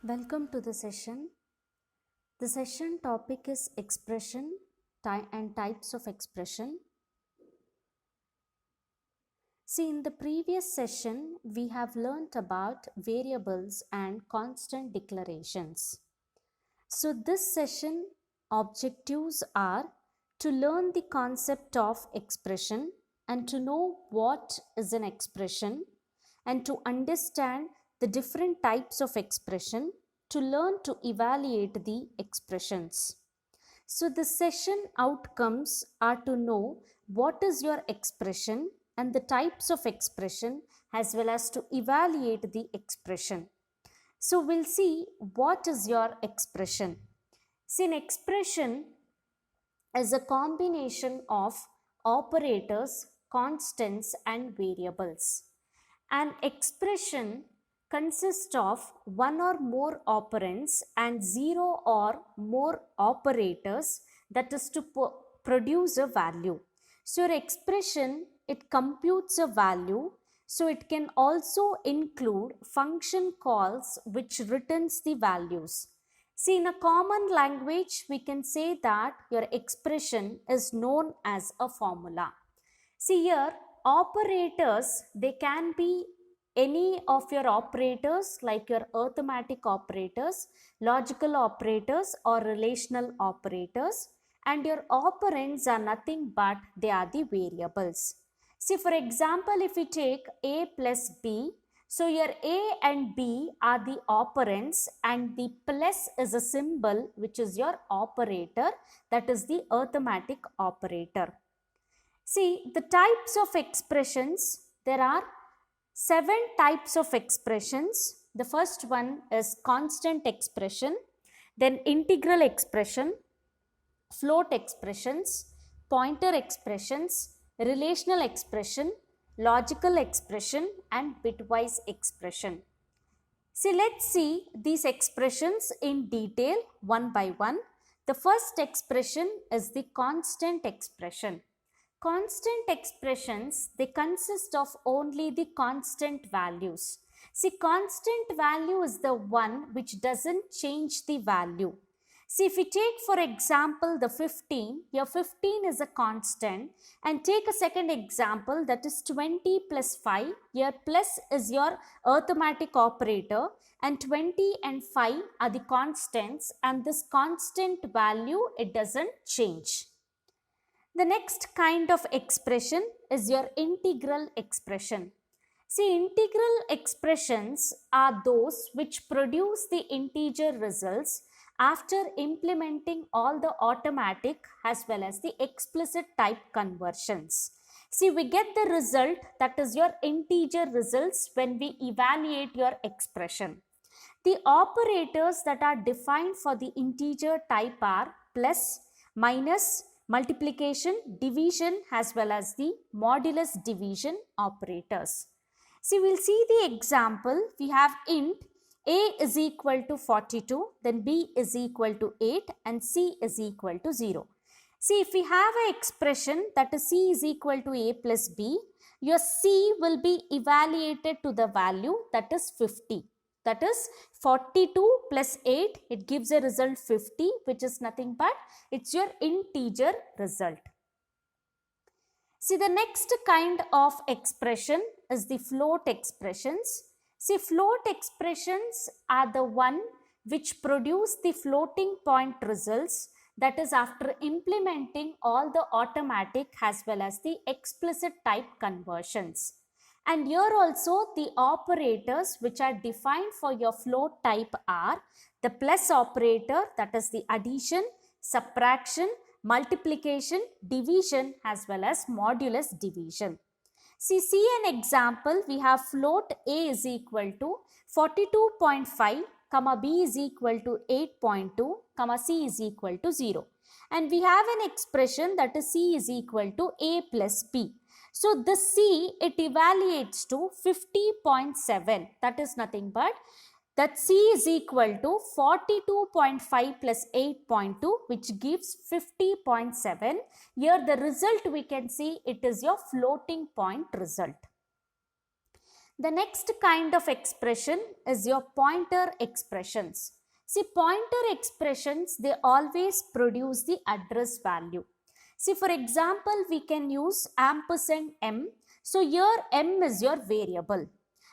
Welcome to the session. The session topic is expression and types of expression. See, in the previous session, we have learnt about variables and constant declarations. So, this session objectives are to learn the concept of expression and to know what is an expression and to understand the different types of expression, to learn to evaluate the expressions. So, the session outcomes are to know what is your expression and the types of expression as well as to evaluate the expression. So, we'll see what is your expression. See, an expression is a combination of operators, constants, and variables. An expression consists of one or more operands and zero or more operators, that is to produce a value. So your expression, it computes a value. So it can also include function calls which returns the values. See, in a common language, we can say that your expression is known as a formula. See here, operators, they can be any of your operators like your arithmetic operators, logical operators or relational operators, and your operands are nothing but they are the variables. See, for example, if we take a plus b, so your a and b are the operands and the plus is a symbol which is your operator, that is the arithmetic operator. See, the types of expressions, there are 7 types of expressions. The first one is constant expression, then integral expression, float expressions, pointer expressions, relational expression, logical expression, and bitwise expression. See, let's see these expressions in detail one by one. The first expression is the constant expression. Constant expressions, they consist of only the constant values. See, constant value is the one which doesn't change the value. See, if we take for example the 15, your 15 is a constant, and take a second example, that is 20 plus 5, your plus is your arithmetic operator and 20 and 5 are the constants, and this constant value, it doesn't change. The next kind of expression is your integral expression. See, integral expressions are those which produce the integer results after implementing all the automatic as well as the explicit type conversions. See, we get the result, that is your integer results, when we evaluate your expression. The operators that are defined for the integer type are plus, minus, multiplication, division, as well as the modulus division operators. See, we'll see the example. We have int a is equal to 42, then b is equal to 8, and c is equal to 0. See, if we have an expression that is c is equal to a plus b, your c will be evaluated to the value that is 50. That is 42 plus 8, it gives a result 50, which is nothing but it's your integer result. See, the next kind of expression is the float expressions. See, float expressions are the one which produce the floating point results, that is after implementing all the automatic as well as the explicit type conversions. And here also the operators which are defined for your float type are the plus operator, that is the addition, subtraction, multiplication, division, as well as modulus division. See an example. We have float a is equal to 42.5, comma b is equal to 8.2, comma c is equal to 0. And we have an expression that is c is equal to a plus b. So the c, it evaluates to 50.7. That is nothing but that c is equal to 42.5 plus 8.2, which gives 50.7. Here the result we can see it is your floating point result. The next kind of expression is your pointer expressions. See, pointer expressions, they always produce the address value. See, for example, we can use ampersand m. So here m is your variable.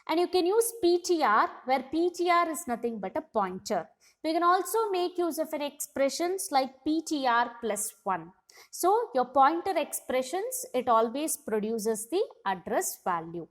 And you can use PTR, where PTR is nothing but a pointer. We can also make use of an expressions like PTR plus 1. So your pointer expressions, it always produces the address value.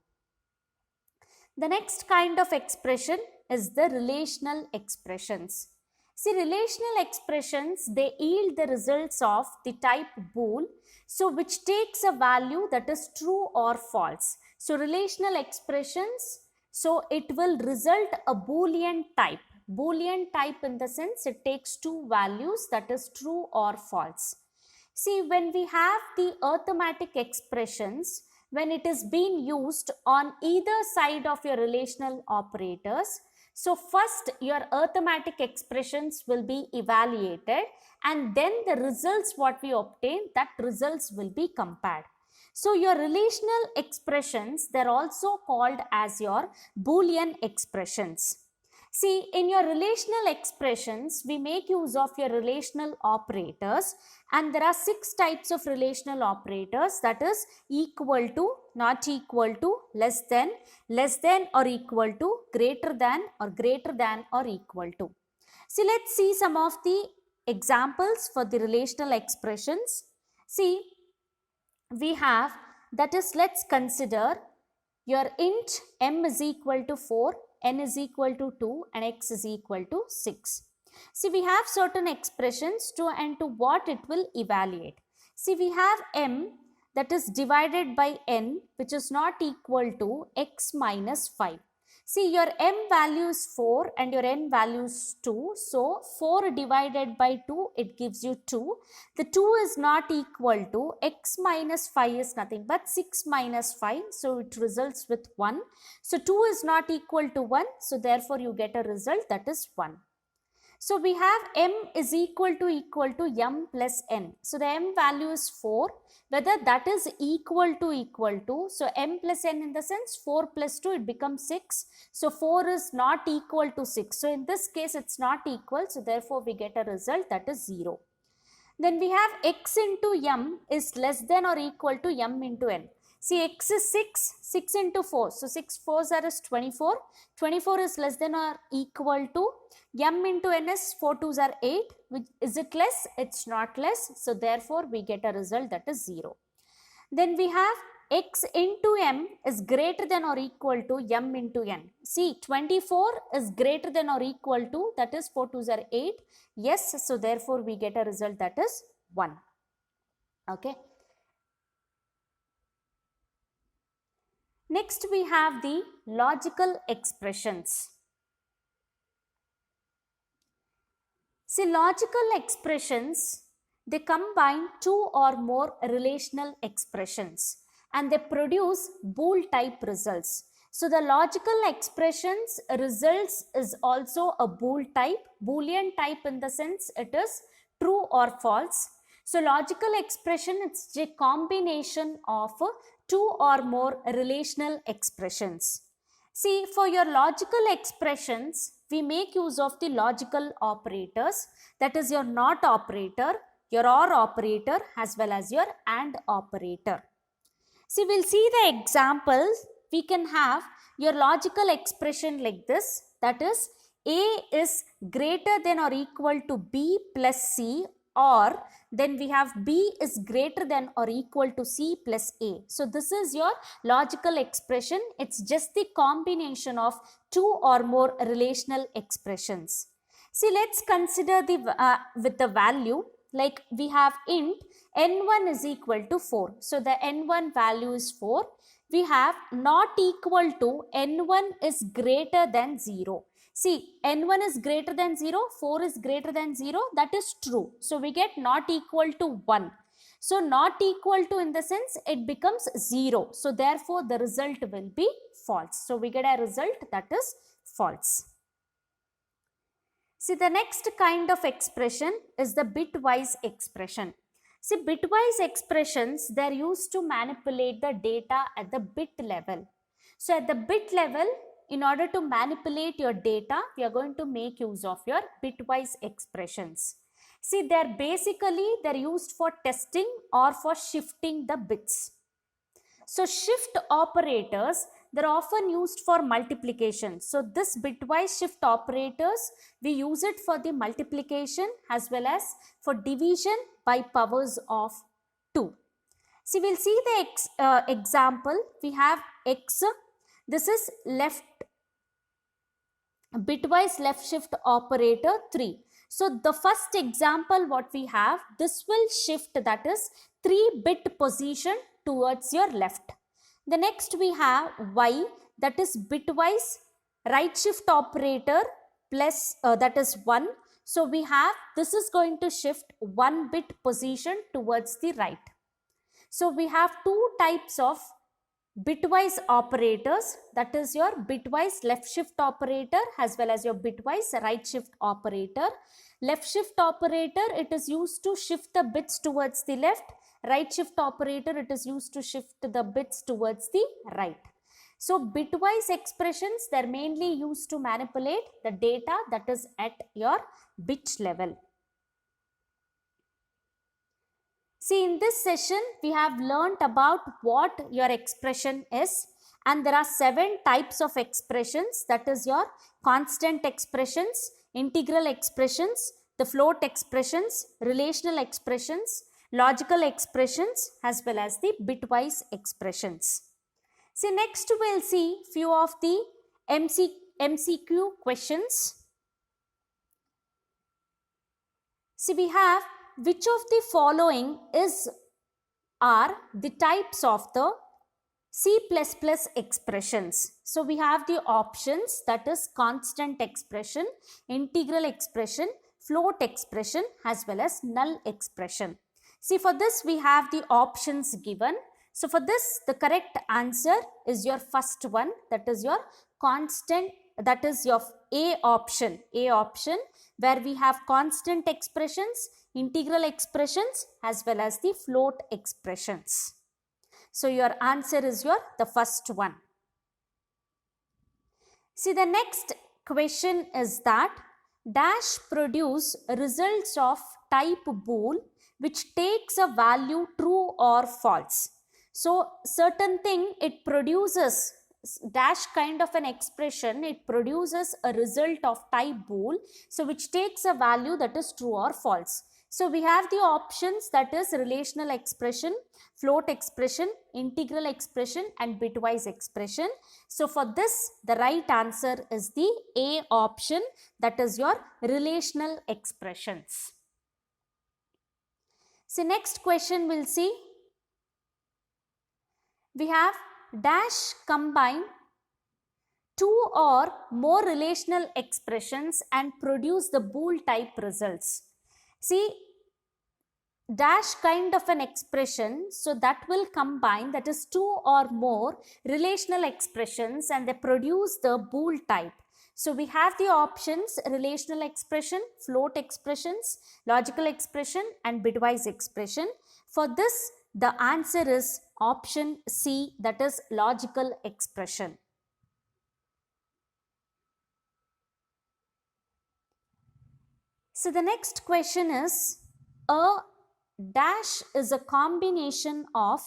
The next kind of expression is the relational expressions. See, relational expressions, they yield the results of the type bool, so which takes a value that is true or false. So relational expressions, so it will result a boolean type. Boolean type in the sense it takes two values, that is true or false. See, when we have the arithmetic expressions, when it is being used on either side of your relational operators, so first your arithmetic expressions will be evaluated, and then the results what we obtain, that results will be compared. So your relational expressions, they're also called as your Boolean expressions. See, in your relational expressions, we make use of your relational operators, and there are 6 types of relational operators, that is equal to, not equal to, less than or equal to, greater than or equal to. See, let's see some of the examples for the relational expressions. See, we have, that is, let's consider your int m is equal to 4, n is equal to 2 and x is equal to 6. See, we have certain expressions to what it will evaluate. See, we have m that is divided by n, which is not equal to x minus 5. See, your m value is 4 and your n value is 2. So, 4 divided by 2, it gives you 2. The 2 is not equal to, x minus 5 is nothing but 6 minus 5. So, it results with 1. So, 2 is not equal to 1. So, therefore, you get a result that is 1. So, we have m is equal to m plus n. So, the m value is 4. Whether that is equal to, so m plus n in the sense 4 plus 2, it becomes 6. So, 4 is not equal to 6. So, in this case, it's not equal. So, therefore, we get a result that is 0. Then we have x into m is less than or equal to m into n. See, x is 6, 6 into 4. So, 6 4s are is 24. 24 is less than or equal to m into n is 4 2s are 8. Is it less? It's not less. So, therefore, we get a result that is 0. Then we have x into m is greater than or equal to m into n. See, 24 is greater than or equal to, that is 4 2s are 8. Yes, so therefore, we get a result that is 1. Okay. Next, we have the logical expressions. See, logical expressions, they combine 2 or more relational expressions and they produce bool type results. So, the logical expressions results is also a bool type, boolean type in the sense it is true or false. So, logical expression, it's a combination of 2 or more relational expressions. See, for your logical expressions, we make use of the logical operators, that is your not operator, your or operator as well as your and operator. See, we'll see the examples. We can have your logical expression like this, that is A is greater than or equal to B plus C, or then we have B is greater than or equal to C plus A. So, this is your logical expression. It's just the combination of 2 or more relational expressions. See, let's consider the with the value, like we have int n1 is equal to 4. So, the n1 value is 4. We have not equal to n1 is greater than 0. See, n1 is greater than 0, 4 is greater than 0, that is true. So, we get not equal to 1. So, not equal to in the sense it becomes 0. So, therefore, the result will be false. So, we get a result that is false. See, the next kind of expression is the bitwise expression. See, bitwise expressions, they are used to manipulate the data at the bit level. So at the bit level, in order to manipulate your data, we are going to make use of your bitwise expressions. See, they're used for testing or for shifting the bits. So shift operators, they're often used for multiplication. So this bitwise shift operators, we use it for the multiplication as well as for division by powers of 2. See, we'll see the example. We have x. This is bitwise left shift operator 3. So the first example what we have, this will shift, that is 3-bit position towards your left. The next we have y, that is bitwise right shift operator plus that is 1. So we have, this is going to shift 1-bit position towards the right. So we have two types of bitwise operators, that is your bitwise left shift operator as well as your bitwise right shift operator. Left shift operator, it is used to shift the bits towards the left. Right shift operator, it is used to shift the bits towards the right. So bitwise expressions, they are mainly used to manipulate the data that is at your bit level. See, in this session, we have learnt about what your expression is, and there are 7 types of expressions, that is your constant expressions, integral expressions, the float expressions, relational expressions, logical expressions, as well as the bitwise expressions. See, next we will see few of the MCQ questions. See, we have, which of the following are the types of the C++ expressions? So we have the options, that is constant expression, integral expression, float expression, as well as null expression. See, for this we have the options given. So for this, the correct answer is your first one, that is your constant, that is your A option, where we have constant expressions, integral expressions, as well as the float expressions. So your answer is the first one. See, the next question is that dash produce results of type bool which takes a value true or false. So certain thing, it produces dash kind of an expression, it produces a result of type bool, so which takes a value that is true or false. So we have the options, that is relational expression, float expression, integral expression, and bitwise expression. So for this, the right answer is the A option, that is your relational expressions. So next question we'll see. We have dash combine 2 or more relational expressions and produce the bool type results. See, dash kind of an expression, so that will combine, that is 2 or more relational expressions, and they produce the bool type. So we have the options relational expression, float expressions, logical expression, and bitwise expression. For this, the answer is option C, that is logical expression. So the next question is, a dash is a combination of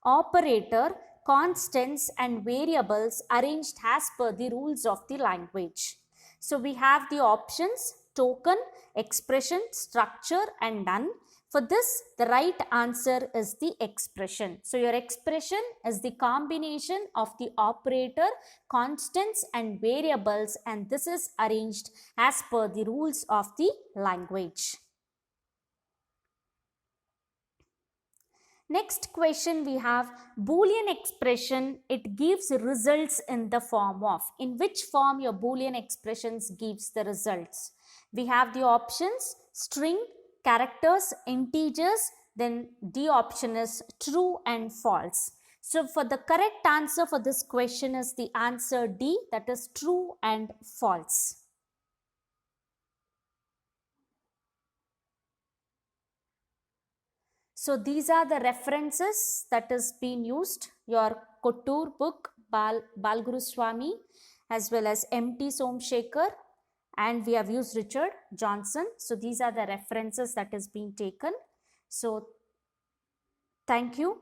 operator, constants, and variables arranged as per the rules of the language. So we have the options token, expression, structure, and none. For this, the right answer is the expression. So your expression is the combination of the operator, constants, and variables, and this is arranged as per the rules of the language. Next question we have Boolean expression, it gives results in the form of. In which form your Boolean expressions gives the results? We have the options string, characters, integers, then D option is true and false. So for the correct answer for this question is the answer D, that is true and false. So these are the references that is being used, your Couture book Balguru Swami as well as M.T. Somshekhar, and we have used Richard Johnson. So these are the references that is being taken. So thank you.